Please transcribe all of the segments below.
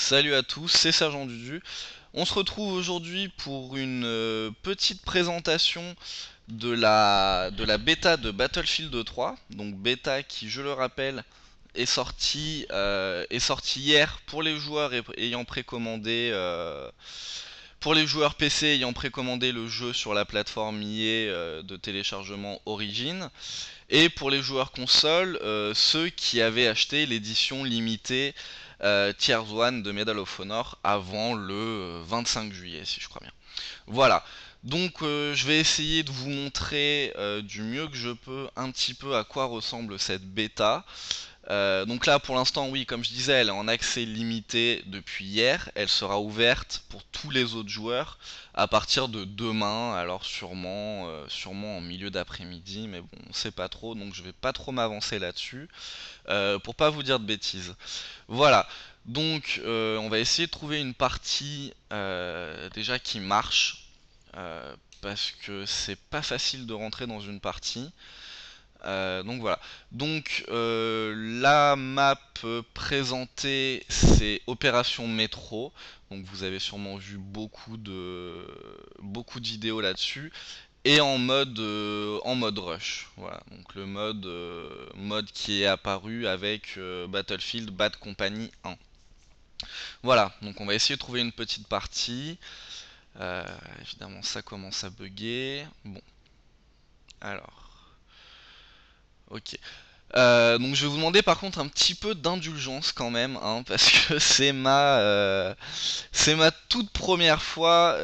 Salut à tous, c'est Sergent Dudu. On se retrouve aujourd'hui pour une petite présentation de la bêta de Battlefield 3. Donc bêta qui, je le rappelle, est sortie hier pour les joueurs ayant précommandé pour les joueurs PC ayant précommandé le jeu sur la plateforme EA de téléchargement Origin. Et pour les joueurs console, ceux qui avaient acheté l'édition limitée Tier 1 de Medal of Honor avant le 25 juillet, si je crois bien. Voilà. Donc je vais essayer de vous montrer du mieux que je peux un petit peu à quoi ressemble cette bêta. Donc là pour l'instant oui comme je disais elle est en accès limité depuis hier, elle sera ouverte pour tous les autres joueurs à partir de demain, alors sûrement en milieu d'après-midi, mais bon on sait pas trop donc je vais pas trop m'avancer là-dessus pour pas vous dire de bêtises. Voilà, donc on va essayer de trouver une partie déjà qui marche, parce que c'est pas facile de rentrer dans une partie. Donc voilà. Donc la map présentée c'est Opération Métro. Donc vous avez sûrement vu beaucoup de vidéos là-dessus. Et en mode rush. Voilà. Donc le mode qui est apparu avec Battlefield Bad Company 1. Voilà. Donc on va essayer de trouver une petite partie. Évidemment ça commence à bugger. Bon. Alors. Ok. Donc je vais vous demander par contre un petit peu d'indulgence quand même, hein, parce que c'est ma toute première fois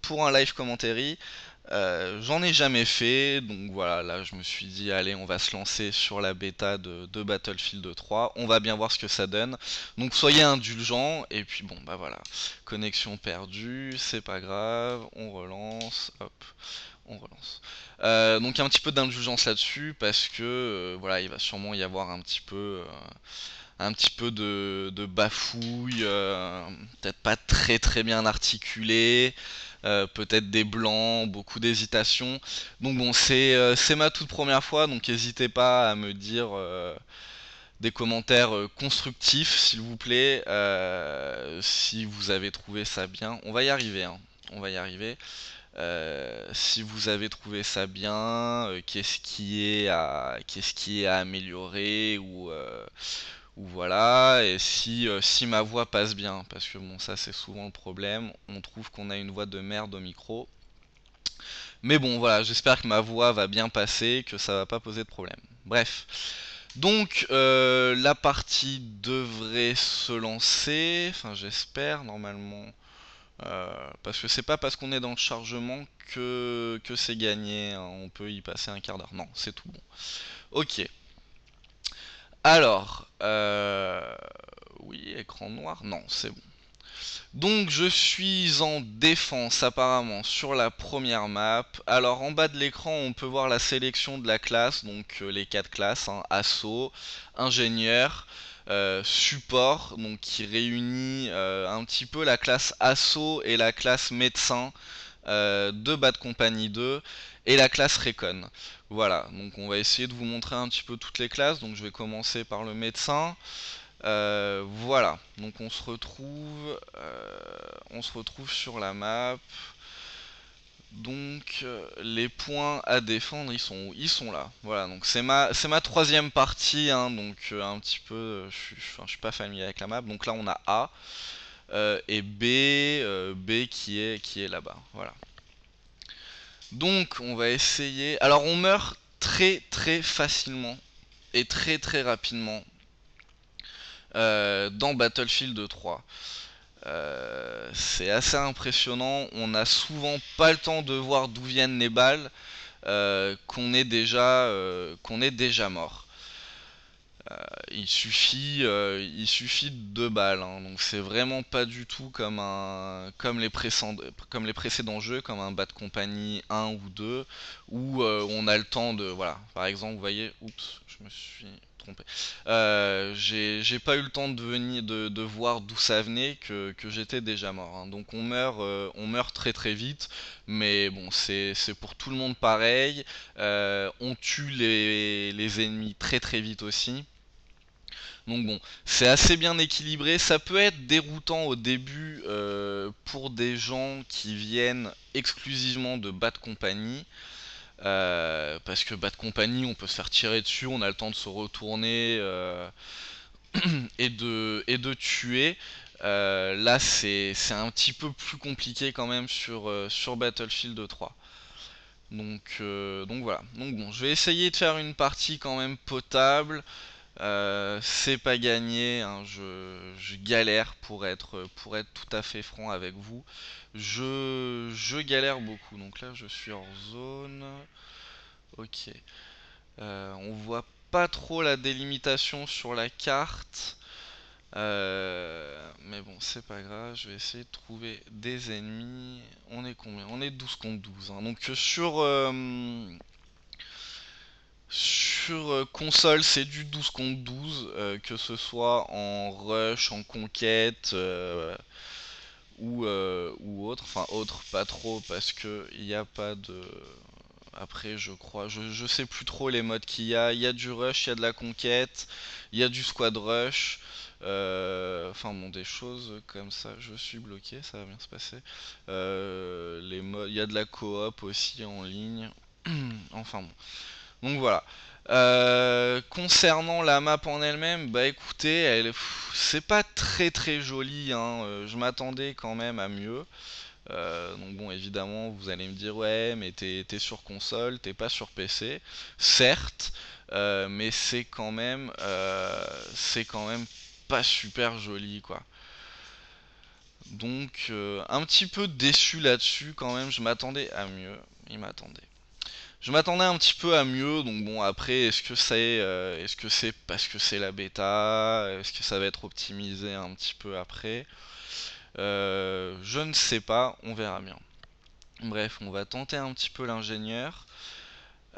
pour un live commentary. J'en ai jamais fait, donc voilà, là je me suis dit allez on va se lancer sur la bêta de Battlefield 3, on va bien voir ce que ça donne. Donc soyez indulgents, et puis bon bah voilà, connexion perdue, c'est pas grave, on relance, hop, on relance. Donc un petit peu d'indulgence là-dessus parce que voilà, il va sûrement y avoir un petit peu de bafouille, peut-être pas très très bien articulé, peut-être des blancs, beaucoup d'hésitation. Donc bon, c'est ma toute première fois, donc n'hésitez pas à me dire des commentaires constructifs, s'il vous plaît, si vous avez trouvé ça bien. On va y arriver, hein. On va y arriver. Si vous avez trouvé ça bien, qu'est-ce qui est à améliorer ou voilà, et si ma voix passe bien, parce que bon ça c'est souvent le problème, on trouve qu'on a une voix de merde au micro. Mais bon voilà, j'espère que ma voix va bien passer, que ça va pas poser de problème. Bref. Donc la partie devrait se lancer, enfin j'espère normalement. Parce que c'est pas parce qu'on est dans le chargement que c'est gagné, hein. On peut y passer un quart d'heure. Non, c'est tout bon. Ok. Alors, oui, écran noir. Non, c'est bon. Donc je suis en défense apparemment sur la première map. Alors en bas de l'écran on peut voir la sélection de la classe, donc les 4 classes, hein, assaut, ingénieur, support, donc qui réunit un petit peu la classe assaut et la classe médecin de Bad Company 2 et la classe Recon. Voilà, donc on va essayer de vous montrer un petit peu toutes les classes, donc je vais commencer par le médecin. Voilà, donc on se retrouve sur la map. Donc les points à défendre, ils sont là. Voilà, donc c'est ma troisième partie, hein, donc un petit peu, je suis pas familier avec la map. Donc là on a A et B qui est là-bas. Voilà. Donc on va essayer. Alors on meurt très très facilement et très très rapidement dans Battlefield 3. C'est assez impressionnant. On n'a souvent pas le temps de voir d'où viennent les balles, qu'on est déjà mort. Il suffit de 2 balles, hein. Donc c'est vraiment pas du tout comme les précédents jeux, comme un Bad Company 1 ou 2, où on a le temps de, voilà. Par exemple, vous voyez, oups, je me suis trompé. J'ai pas eu le temps de voir d'où ça venait, que j'étais déjà mort, hein. Donc on meurt très très vite, mais bon, c'est pour tout le monde pareil. On tue les ennemis très très vite aussi. Donc bon, c'est assez bien équilibré. Ça peut être déroutant au début pour des gens qui viennent exclusivement de Bad Company. Parce que Bad Company, on peut se faire tirer dessus, on a le temps de se retourner et de tuer. Là, c'est un petit peu plus compliqué quand même sur Battlefield 3. Donc voilà. Donc bon, je vais essayer de faire une partie quand même potable. C'est pas gagné, hein, je galère pour être tout à fait franc avec vous. Je galère beaucoup. Donc là, je suis hors zone. Ok. On voit pas trop la délimitation sur la carte. Mais bon, c'est pas grave, je vais essayer de trouver des ennemis. On est combien? On est 12 contre 12, hein. Donc sur console, c'est du 12 contre 12, que ce soit en rush, en conquête ou autre. Enfin, autre, pas trop, parce que il n'y a pas de. Après, je crois, je sais plus trop les modes qu'il y a. Il y a du rush, il y a de la conquête, il y a du squad rush. Enfin bon, des choses comme ça. Je suis bloqué, ça va bien se passer. Les modes, il y a de la coop aussi en ligne. Enfin bon. Donc voilà. Concernant la map en elle-même, bah écoutez, c'est pas très très joli, hein. Je m'attendais quand même à mieux. Donc bon, évidemment, vous allez me dire ouais, mais t'es sur console, t'es pas sur PC. Certes, mais c'est quand même pas super joli, quoi. Donc un petit peu déçu là-dessus quand même. Je m'attendais à mieux. Il m'attendait. Je m'attendais un petit peu à mieux, donc bon après est-ce que c'est parce que c'est la bêta, est-ce que ça va être optimisé un petit peu après, je ne sais pas, on verra bien. Bref, on va tenter un petit peu l'ingénieur.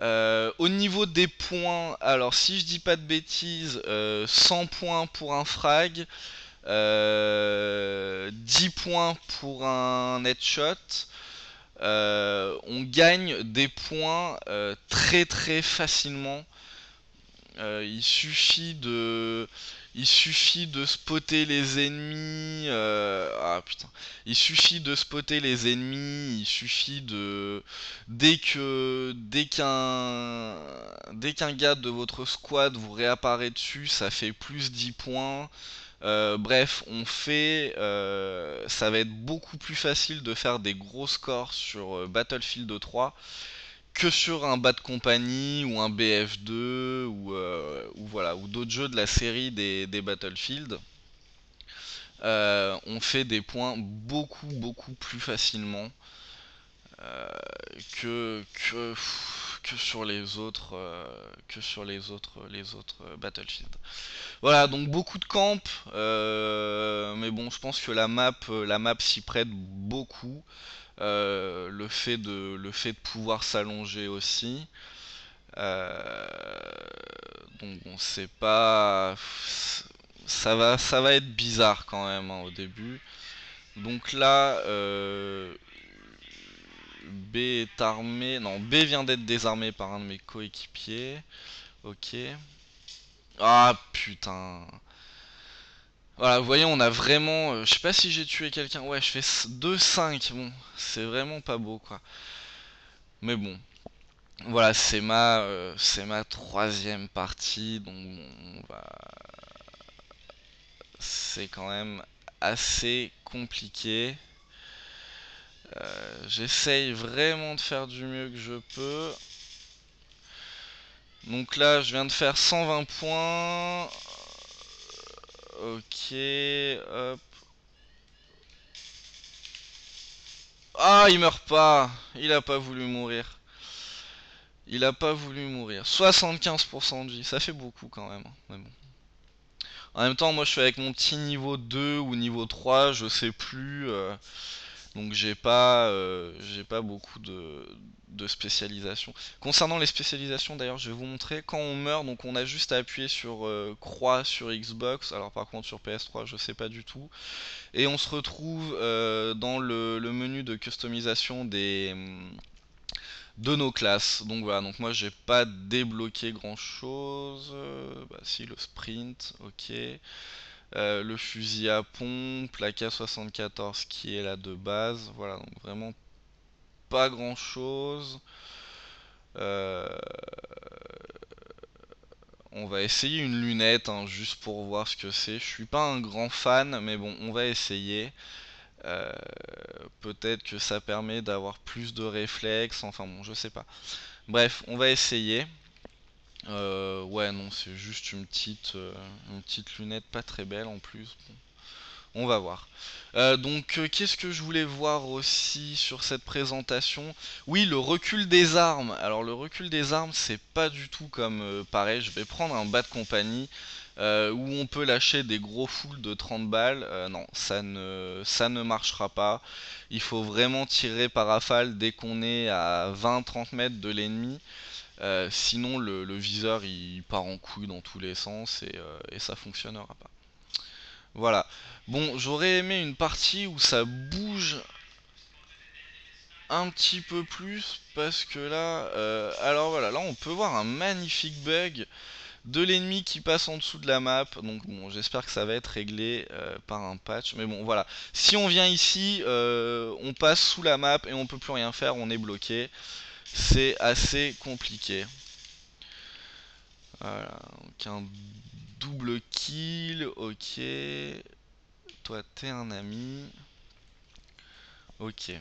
Au niveau des points, alors si je dis pas de bêtises, 100 points pour un frag, 10 points pour un headshot. On gagne des points très très facilement. Il suffit de spotter les ennemis. Ah putain. Il suffit de spotter les ennemis. Il suffit de dès qu'un gars de votre squad vous réapparaît dessus, ça fait plus 10 points. Bref, ça va être beaucoup plus facile de faire des gros scores sur Battlefield 3 que sur un Bad Company ou un BF2 ou voilà ou d'autres jeux de la série des Battlefield. On fait des points beaucoup beaucoup plus facilement euh, que, que que sur les autres Battlefield. Voilà, donc beaucoup de camps, mais bon, je pense que la map s'y prête beaucoup. Le fait de pouvoir s'allonger aussi. Euh, donc bon, c'est pas, ça va être bizarre quand même, hein, au début. Donc là, B est armé. Non, B vient d'être désarmé par un de mes coéquipiers. Ok. Ah putain. Voilà, vous voyez, on a vraiment. Je sais pas si j'ai tué quelqu'un. Ouais, je fais 2-5. Bon, c'est vraiment pas beau, quoi. Mais bon, voilà, c'est ma troisième partie. Donc, bon, c'est quand même assez compliqué. J'essaye vraiment de faire du mieux que je peux. Donc là, je viens de faire 120 points. Ok, hop. Ah, il meurt pas. Il a pas voulu mourir. Il a pas voulu mourir. 75% de vie, ça fait beaucoup quand même, hein. Mais bon. En même temps, moi je suis avec mon petit niveau 2 ou niveau 3, je sais plus. Donc j'ai pas beaucoup de spécialisation. Concernant les spécialisations d'ailleurs, je vais vous montrer. Quand on meurt, donc on a juste à appuyer sur croix sur Xbox. Alors par contre sur PS3, je sais pas du tout. Et on se retrouve dans le menu de customisation de nos classes. Donc voilà, donc moi j'ai pas débloqué grand chose. Bah si, le sprint, ok. Le fusil à pompe, la K74 qui est là de base. Voilà, donc vraiment pas grand chose. Euh, on va essayer une lunette, hein, juste pour voir ce que c'est. Je suis pas un grand fan, mais bon, on va essayer. Euh, Peut-être que ça permet d'avoir plus de réflexes, enfin bon, je sais pas. Bref, on va essayer. Ouais, non, c'est juste une petite lunette pas très belle en plus. Bon, on va voir. Qu'est-ce que je voulais voir aussi sur cette présentation? Oui, le recul des armes. Alors, le recul des armes, c'est pas du tout comme pareil. Je vais prendre un bas de compagnie où on peut lâcher des gros foules de 30 balles. Non, ça ne marchera pas. Il faut vraiment tirer par rafale dès qu'on est à 20-30 mètres de l'ennemi. Sinon, le viseur il part en couille dans tous les sens et ça fonctionnera pas. Voilà. Bon, j'aurais aimé une partie où ça bouge un petit peu plus parce que là, alors voilà, là on peut voir un magnifique bug de l'ennemi qui passe en dessous de la map. Donc bon, j'espère que ça va être réglé par un patch. Mais bon, voilà. Si on vient ici, on passe sous la map et on peut plus rien faire, on est bloqué. C'est assez compliqué. Voilà, donc un double kill, ok. Toi, t'es un ami. Ok.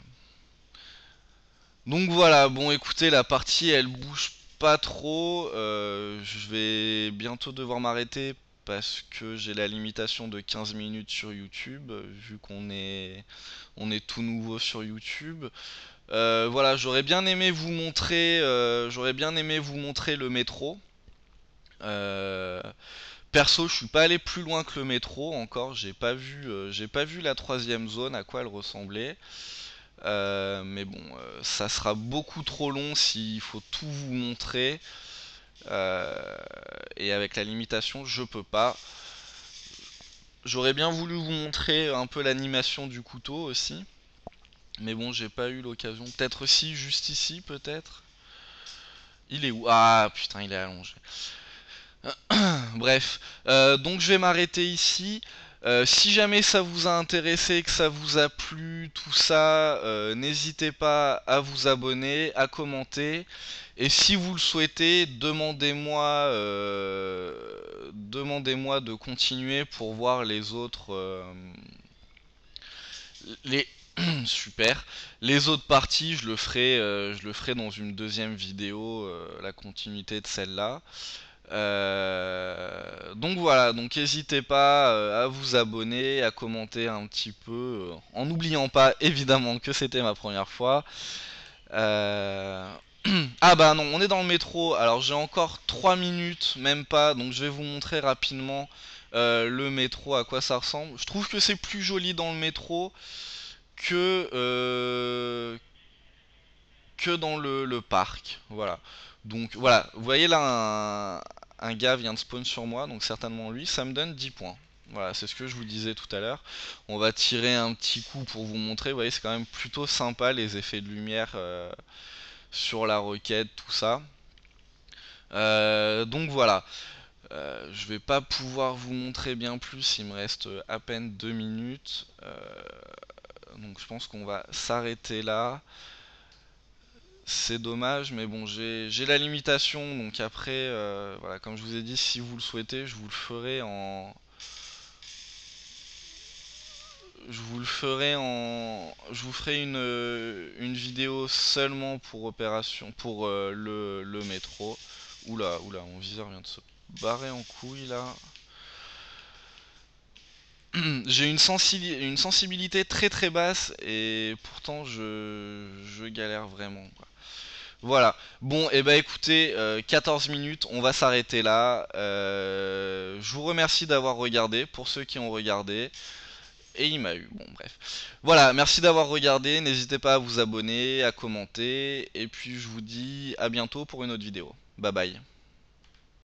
Donc voilà, bon écoutez, la partie elle bouge pas trop. Je vais bientôt devoir m'arrêter parce que j'ai la limitation de 15 minutes sur YouTube, vu on est tout nouveau sur YouTube. Voilà, j'aurais bien aimé vous montrer le métro. Euh, Perso, je suis pas allé plus loin que le métro encore. J'ai pas vu la troisième zone à quoi elle ressemblait. Mais bon, ça sera beaucoup trop long s'il faut tout vous montrer. Euh, et avec la limitation, je peux pas. J'aurais bien voulu vous montrer un peu l'animation du couteau aussi. Mais bon, j'ai pas eu l'occasion. Peut-être aussi, juste ici, peut-être. Il est où? Ah putain, il est allongé. Bref, donc je vais m'arrêter ici. Si jamais ça vous a intéressé, que ça vous a plu, tout ça, n'hésitez pas à vous abonner, à commenter. Et si vous le souhaitez, demandez-moi de continuer pour voir les autres, les super. Les autres parties, je le ferai dans une deuxième vidéo, la continuité de celle-là. Donc voilà, donc n'hésitez pas à vous abonner, à commenter un petit peu, en n'oubliant pas évidemment que c'était ma première fois. Euh, Ah bah non, on est dans le métro, alors j'ai encore 3 minutes, même pas, donc je vais vous montrer rapidement le métro, à quoi ça ressemble. Je trouve que c'est plus joli dans le métro que, que dans le parc. Voilà. Donc voilà, vous voyez là un gars vient de spawn sur moi, donc certainement lui, ça me donne 10 points. Voilà, c'est ce que je vous disais tout à l'heure. On va tirer un petit coup pour vous montrer. Vous voyez, c'est quand même plutôt sympa les effets de lumière sur la roquette, tout ça. Donc voilà. Je vais pas pouvoir vous montrer bien plus, il me reste à peine 2 minutes. Donc je pense qu'on va s'arrêter là. C'est dommage, mais bon, j'ai la limitation, donc après, voilà, comme je vous ai dit, si vous le souhaitez, je vous ferai une vidéo seulement pour pour le métro. Oula, oula, mon viseur vient de se barrer en couille là. J'ai une sensibilité très très basse et pourtant je galère vraiment, quoi. Voilà. Bon, et bah écoutez, 14 minutes, on va s'arrêter là. Je vous remercie d'avoir regardé, pour ceux qui ont regardé. Et il m'a eu, bon bref. Voilà, merci d'avoir regardé, n'hésitez pas à vous abonner, à commenter, et puis je vous dis à bientôt pour une autre vidéo. Bye bye.